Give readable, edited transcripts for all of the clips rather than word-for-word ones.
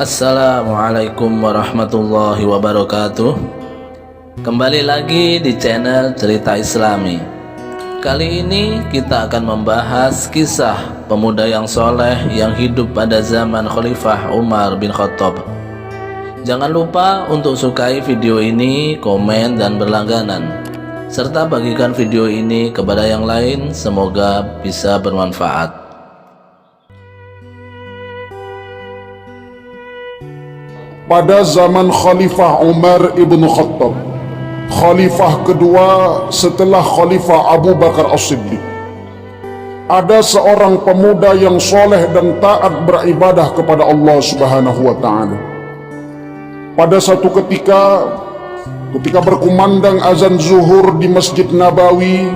Assalamualaikum warahmatullahi wabarakatuh. Kembali lagi di channel Cerita Islami. Kali ini kita akan membahas kisah pemuda yang soleh yang hidup pada zaman Khalifah Umar bin Khattab. Jangan lupa untuk sukai video ini, komen dan berlangganan, serta bagikan video ini kepada yang lain, semoga bisa bermanfaat. Pada zaman Khalifah Umar ibn Khattab, Khalifah kedua setelah Khalifah Abu Bakar As-Siddiq, ada seorang pemuda yang soleh dan taat beribadah kepada Allah Subhanahu wa Ta'ala. Pada satu ketika berkumandang azan zuhur di Masjid Nabawi,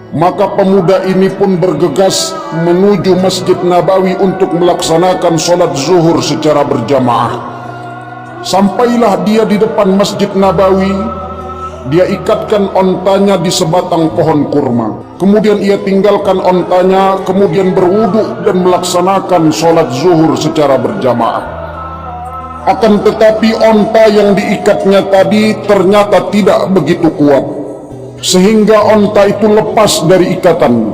maka pemuda ini pun bergegas menuju Masjid Nabawi untuk melaksanakan sholat zuhur secara berjamaah. Sampailah dia di depan Masjid Nabawi, dia ikatkan ontanya di sebatang pohon kurma. Kemudian ia tinggalkan ontanya, kemudian berwudu dan melaksanakan sholat zuhur secara berjamaah. Akan tetapi onta yang diikatnya tadi ternyata tidak begitu kuat, sehingga onta itu lepas dari ikatan.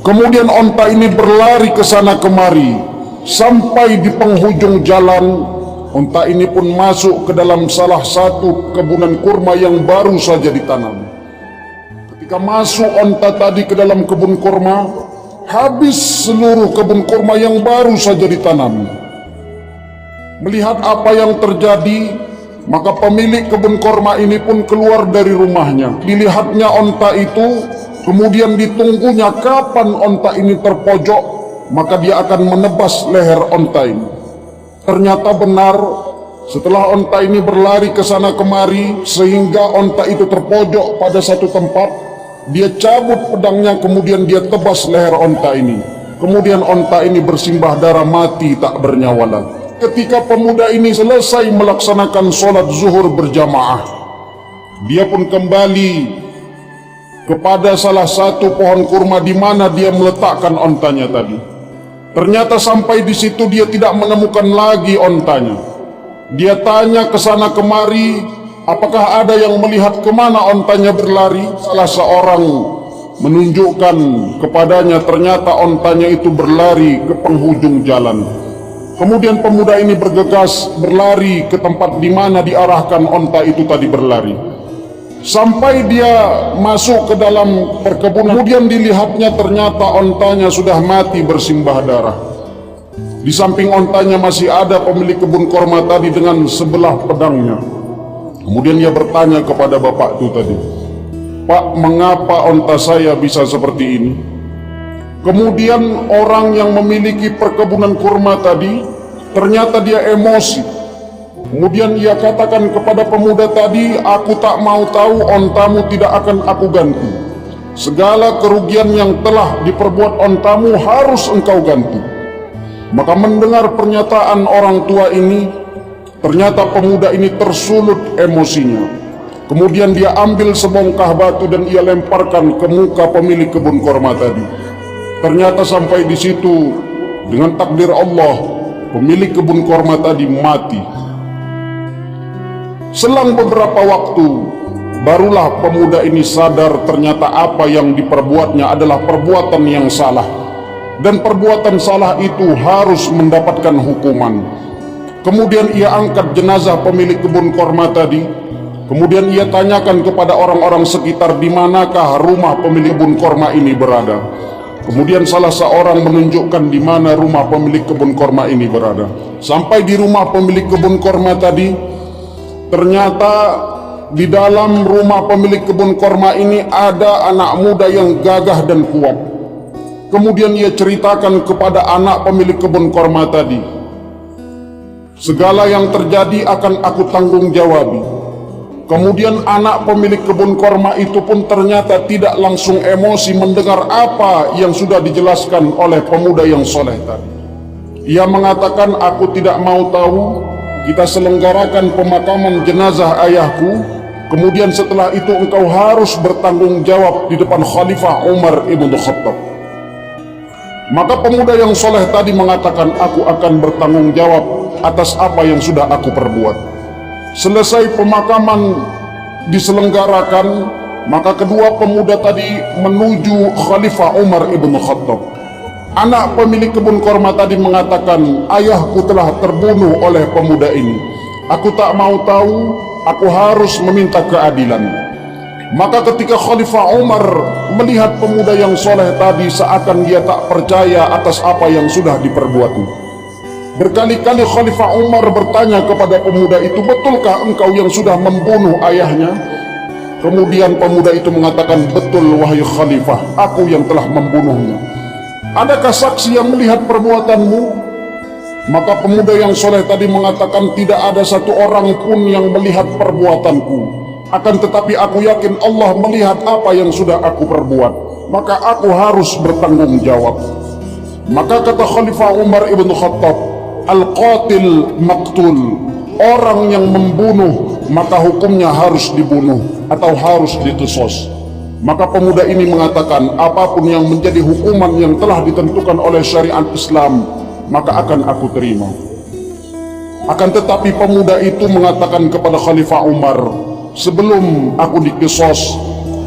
Kemudian onta ini berlari ke sana kemari, sampai di penghujung jalan. Onta ini pun masuk ke dalam salah satu kebunan kurma yang baru saja ditanam. Ketika masuk onta tadi ke dalam kebun kurma, habis seluruh kebun kurma yang baru saja ditanam. Melihat apa yang terjadi, maka pemilik kebun kurma ini pun keluar dari rumahnya. Dilihatnya onta itu, kemudian ditunggunya kapan onta ini terpojok, maka dia akan menebas leher onta ini. Ternyata benar, setelah onta ini berlari ke sana kemari sehingga onta itu terpojok pada satu tempat, dia cabut pedangnya, kemudian dia tebas leher onta ini. Kemudian onta ini bersimbah darah, mati tak bernyawa lagi. Ketika pemuda ini selesai melaksanakan sholat zuhur berjamaah, dia pun kembali kepada salah satu pohon kurma di mana dia meletakkan ontanya tadi. Ternyata sampai di situ dia tidak menemukan lagi ontanya. Dia tanya ke sana kemari, apakah ada yang melihat kemana ontanya berlari? Salah seorang menunjukkan kepadanya, ternyata ontanya itu berlari ke penghujung jalan. Kemudian pemuda ini bergegas berlari ke tempat di mana diarahkan onta itu tadi berlari. Sampai dia masuk ke dalam perkebunan, kemudian dilihatnya ternyata ontanya sudah mati bersimbah darah. Di samping ontanya masih ada pemilik kebun kurma tadi dengan sebelah pedangnya. Kemudian dia bertanya kepada bapak itu tadi, "Pak, mengapa onta saya bisa seperti ini?" Kemudian orang yang memiliki perkebunan kurma tadi, ternyata dia emosi. Kemudian ia katakan kepada pemuda tadi, "Aku tak mau tahu, ontamu tidak akan aku ganti. Segala kerugian yang telah diperbuat ontamu harus engkau ganti." Maka mendengar pernyataan orang tua ini, ternyata pemuda ini tersulut emosinya. Kemudian dia ambil sebongkah batu dan ia lemparkan ke muka pemilik kebun kurma tadi. Ternyata sampai di situ, dengan takdir Allah, pemilik kebun kurma tadi mati. Selang beberapa waktu, barulah pemuda ini sadar ternyata apa yang diperbuatnya adalah perbuatan yang salah, dan perbuatan salah itu harus mendapatkan hukuman. Kemudian ia angkat jenazah pemilik kebun kurma tadi. Kemudian ia tanyakan kepada orang-orang sekitar di manakah rumah pemilik kebun kurma ini berada. Kemudian salah seorang menunjukkan di mana rumah pemilik kebun kurma ini berada. Sampai di rumah pemilik kebun kurma tadi, ternyata di dalam rumah pemilik kebun kurma ini ada anak muda yang gagah dan kuat. Kemudian ia ceritakan kepada anak pemilik kebun kurma tadi, "Segala yang terjadi akan aku tanggung jawabi." Kemudian anak pemilik kebun kurma itu pun ternyata tidak langsung emosi mendengar apa yang sudah dijelaskan oleh pemuda yang soleh tadi. Ia mengatakan, "Aku tidak mau tahu. Kita selenggarakan pemakaman jenazah ayahku, kemudian setelah itu engkau harus bertanggung jawab di depan Khalifah Umar ibn Khattab." Maka pemuda yang soleh tadi mengatakan, "Aku akan bertanggung jawab atas apa yang sudah aku perbuat. Selesai pemakaman diselenggarakan, maka kedua pemuda tadi menuju Khalifah Umar ibn Khattab. Anak pemilik kebun korma tadi mengatakan, ayahku telah terbunuh oleh pemuda ini. Aku tak mau tahu, aku harus meminta keadilan. Maka ketika Khalifah Umar melihat pemuda yang soleh tadi, seakan dia tak percaya atas apa yang sudah diperbuatnya. Berkali-kali Khalifah Umar bertanya kepada pemuda itu, betulkah engkau yang sudah membunuh ayahnya? Kemudian pemuda itu mengatakan, betul wahai Khalifah, aku yang telah membunuhnya. Adakah saksi yang melihat perbuatanmu? Maka pemuda yang soleh tadi mengatakan, tidak ada satu orang pun yang melihat perbuatanku. Akan tetapi aku yakin Allah melihat apa yang sudah aku perbuat, maka aku harus bertanggung jawab. Maka kata Khalifah Umar ibn Khattab, al-qatil maqtul, orang yang membunuh maka hukumnya harus dibunuh atau harus diqisas. Maka pemuda ini mengatakan, apapun yang menjadi hukuman yang telah ditentukan oleh syariat Islam, maka akan aku terima. Akan tetapi pemuda itu mengatakan kepada Khalifah Umar, sebelum aku diqisas,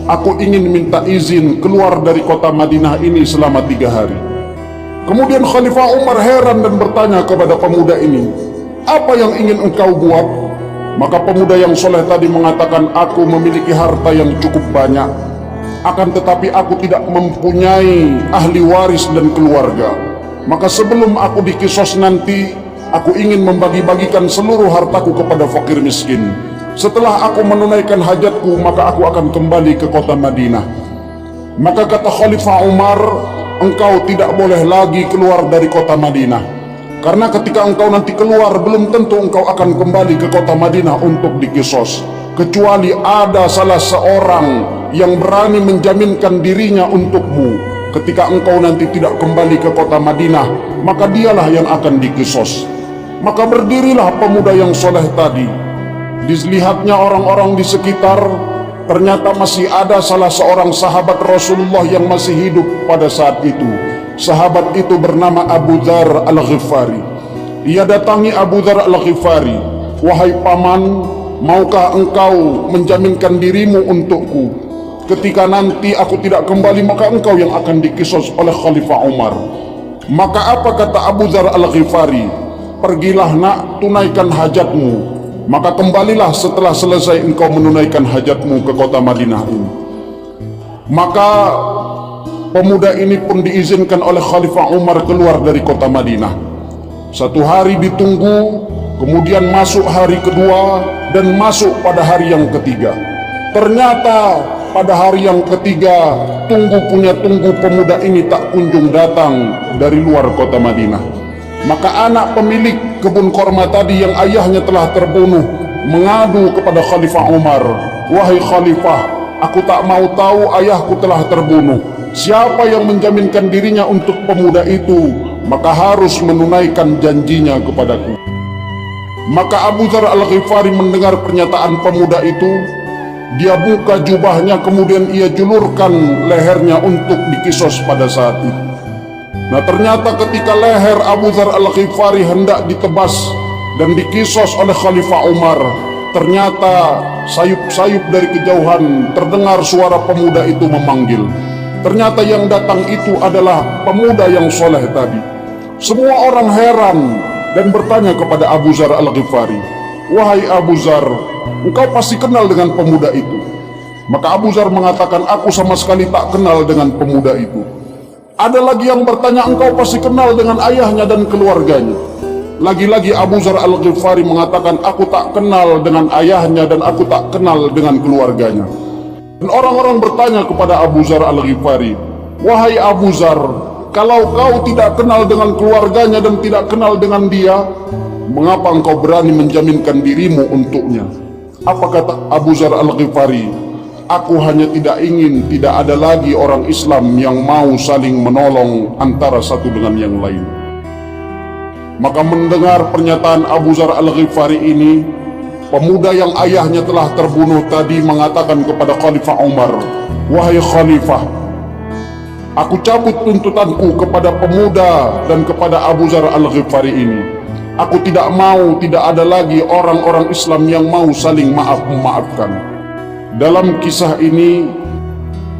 aku ingin minta izin keluar dari kota Madinah ini selama 3 hari. Kemudian Khalifah Umar heran dan bertanya kepada pemuda ini, apa yang ingin engkau buat? Maka pemuda yang soleh tadi mengatakan, aku memiliki harta yang cukup banyak, akan tetapi aku tidak mempunyai ahli waris dan keluarga. Maka sebelum aku diqisas nanti, aku ingin membagi-bagikan seluruh hartaku kepada fakir miskin. Setelah aku menunaikan hajatku, maka aku akan kembali ke kota Madinah. Maka kata Khalifah Umar, engkau tidak boleh lagi keluar dari kota Madinah, karena ketika engkau nanti keluar, belum tentu engkau akan kembali ke kota Madinah untuk diqisas, kecuali ada salah seorang yang berani menjaminkan dirinya untukmu. Ketika engkau nanti tidak kembali ke kota Madinah, maka dialah yang akan diqisas. Maka berdirilah pemuda yang soleh tadi. Dilihatnya orang-orang di sekitar, ternyata masih ada salah seorang sahabat Rasulullah yang masih hidup pada saat itu. Sahabat itu bernama Abu Dzar Al-Ghifari. Ia datangi Abu Dzar Al-Ghifari, wahai paman, maukah engkau menjaminkan dirimu untukku? Ketika nanti aku tidak kembali, maka engkau yang akan diqisas oleh Khalifah Umar. Maka apa kata Abu Dzar Al-Ghifari? Pergilah nak, tunaikan hajatmu. Maka kembalilah setelah selesai engkau menunaikan hajatmu ke kota Madinah ini. Maka pemuda ini pun diizinkan oleh Khalifah Umar keluar dari kota Madinah. 1 hari ditunggu, kemudian masuk hari kedua, dan masuk pada hari yang ketiga. Ternyata pada hari yang ketiga, tunggu pemuda ini tak kunjung datang dari luar kota Madinah. Maka anak pemilik kebun korma tadi yang ayahnya telah terbunuh mengadu kepada Khalifah Umar, wahai Khalifah, aku tak mau tahu ayahku telah terbunuh. Siapa yang menjaminkan dirinya untuk pemuda itu, maka harus menunaikan janjinya kepadaku. Maka Abu Dzar Al-Ghifari mendengar pernyataan pemuda itu. Dia buka jubahnya, kemudian ia julurkan lehernya untuk diqisas pada saat itu. Nah, ternyata ketika leher Abu Dzar Al-Ghifari hendak ditebas dan diqisas oleh Khalifah Umar, ternyata sayup-sayup dari kejauhan terdengar suara pemuda itu memanggil. Ternyata yang datang itu adalah pemuda yang soleh tadi. Semua orang heran dan bertanya kepada Abu Dzar Al-Ghifari, wahai Abu Dzar, engkau pasti kenal dengan pemuda itu. Maka Abu Dzar mengatakan, aku sama sekali tak kenal dengan pemuda itu. Ada lagi yang bertanya, engkau pasti kenal dengan ayahnya dan keluarganya. Lagi-lagi Abu Dzar Al-Ghifari mengatakan, aku tak kenal dengan ayahnya dan aku tak kenal dengan keluarganya. Dan orang-orang bertanya kepada Abu Dzar Al-Ghifari, wahai Abu Dzar, kalau kau tidak kenal dengan keluarganya dan tidak kenal dengan dia, mengapa engkau berani menjaminkan dirimu untuknya? Apa kata Abu Dzar Al-Ghifari? Aku hanya tidak ingin tidak ada lagi orang Islam yang mau saling menolong antara satu dengan yang lain. Maka mendengar pernyataan Abu Dzar Al-Ghifari ini, pemuda yang ayahnya telah terbunuh tadi mengatakan kepada Khalifah Umar, wahai Khalifah, aku cabut tuntutanku kepada pemuda dan kepada Abu Dzar Al-Ghifari ini. Aku tidak mau tidak ada lagi orang-orang Islam yang mau saling maaf-memaafkan. Dalam kisah ini,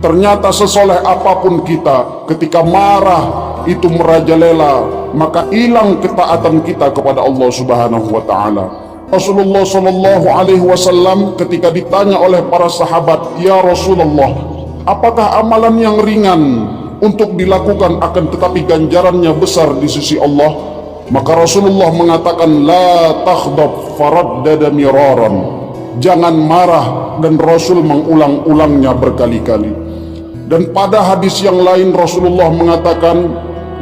ternyata sesoleh apapun kita, ketika marah itu merajalela, maka hilang ketaatan kita kepada Allah Subhanahu wa taala. Rasulullah sallallahu alaihi wasallam ketika ditanya oleh para sahabat, "Ya Rasulullah, apakah amalan yang ringan untuk dilakukan akan tetapi ganjarannya besar di sisi Allah?" Maka Rasulullah mengatakan, "La takhdab," faraddada miraran. Jangan marah, dan Rasul mengulang-ulangnya berkali-kali. Dan pada hadis yang lain Rasulullah mengatakan,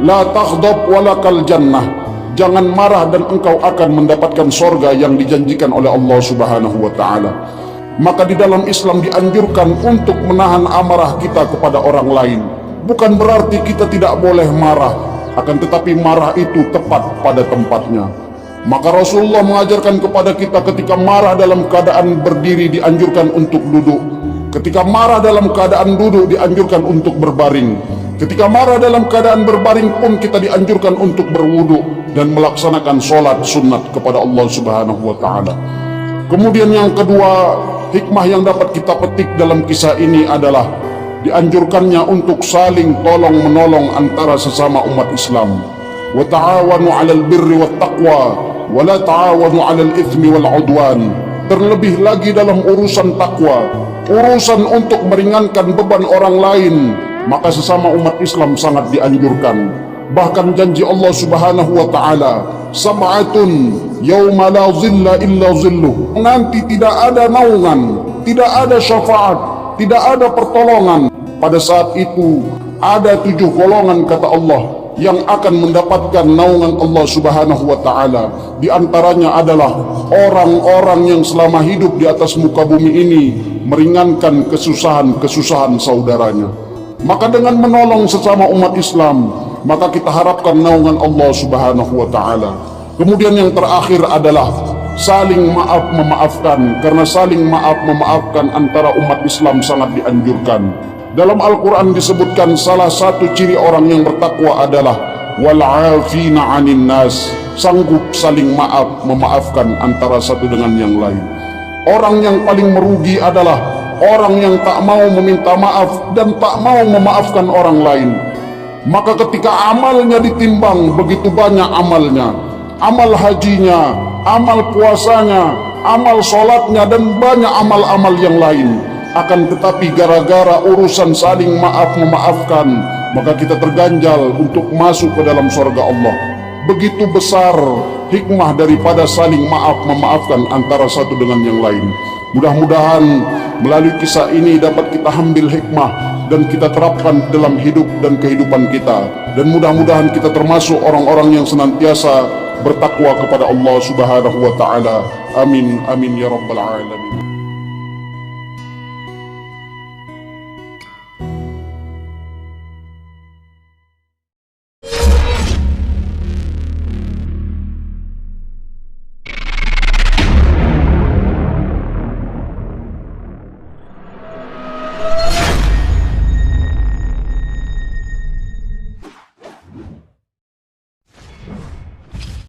"La takhdab walakal jannah." Jangan marah dan engkau akan mendapatkan sorga yang dijanjikan oleh Allah Subhanahu wa taala. Maka di dalam Islam dianjurkan untuk menahan amarah kita kepada orang lain. Bukan berarti kita tidak boleh marah, akan tetapi marah itu tepat pada tempatnya. Maka Rasulullah mengajarkan kepada kita, ketika marah dalam keadaan berdiri dianjurkan untuk duduk, ketika marah dalam keadaan duduk dianjurkan untuk berbaring, ketika marah dalam keadaan berbaring pun kita dianjurkan untuk berwudu dan melaksanakan sholat sunat kepada Allah Subhanahu wa taala. Kemudian yang kedua, hikmah yang dapat kita petik dalam kisah ini adalah dianjurkannya untuk saling tolong menolong antara sesama umat Islam. Wa ta'awanu 'alal birri wat taqwa wa la ta'awanu 'alal itsmi wal 'udwan. Terlebih lagi dalam urusan takwa, urusan untuk meringankan beban orang lain, maka sesama umat Islam sangat dianjurkan. Bahkan janji Allah Subhanahu wa taala, "Sab'atun yauma la zilla illa zilluh." Nanti tidak ada naungan, tidak ada syafaat, tidak ada pertolongan. Pada saat itu ada 7 golongan kata Allah yang akan mendapatkan naungan Allah Subhanahu wa taala. Di antaranya adalah orang-orang yang selama hidup di atas muka bumi ini meringankan kesusahan-kesusahan saudaranya. Maka dengan menolong sesama umat Islam, maka kita harapkan naungan Allah Subhanahu wa taala. Kemudian yang terakhir adalah saling maaf memaafkan, karena saling maaf memaafkan antara umat Islam sangat dianjurkan. Dalam Al-Quran disebutkan salah satu ciri orang yang bertakwa adalah wal'afina 'anin nas, sanggup saling maaf memaafkan antara satu dengan yang lain. Orang yang paling merugi adalah orang yang tak mau meminta maaf dan tak mau memaafkan orang lain. Maka ketika amalnya ditimbang, begitu banyak amalnya, amal hajinya, amal puasanya, amal sholatnya, dan banyak amal-amal yang lain, akan tetapi gara-gara urusan saling maaf memaafkan, maka kita terganjal untuk masuk ke dalam surga Allah. Begitu besar hikmah daripada saling maaf memaafkan antara satu dengan yang lain. Mudah-mudahan melalui kisah ini dapat kita ambil hikmah dan kita terapkan dalam hidup dan kehidupan kita, dan mudah-mudahan kita termasuk orang-orang yang senantiasa bertakwa kepada Allah Subhanahu wa taala. Amin amin ya rabbal alamin.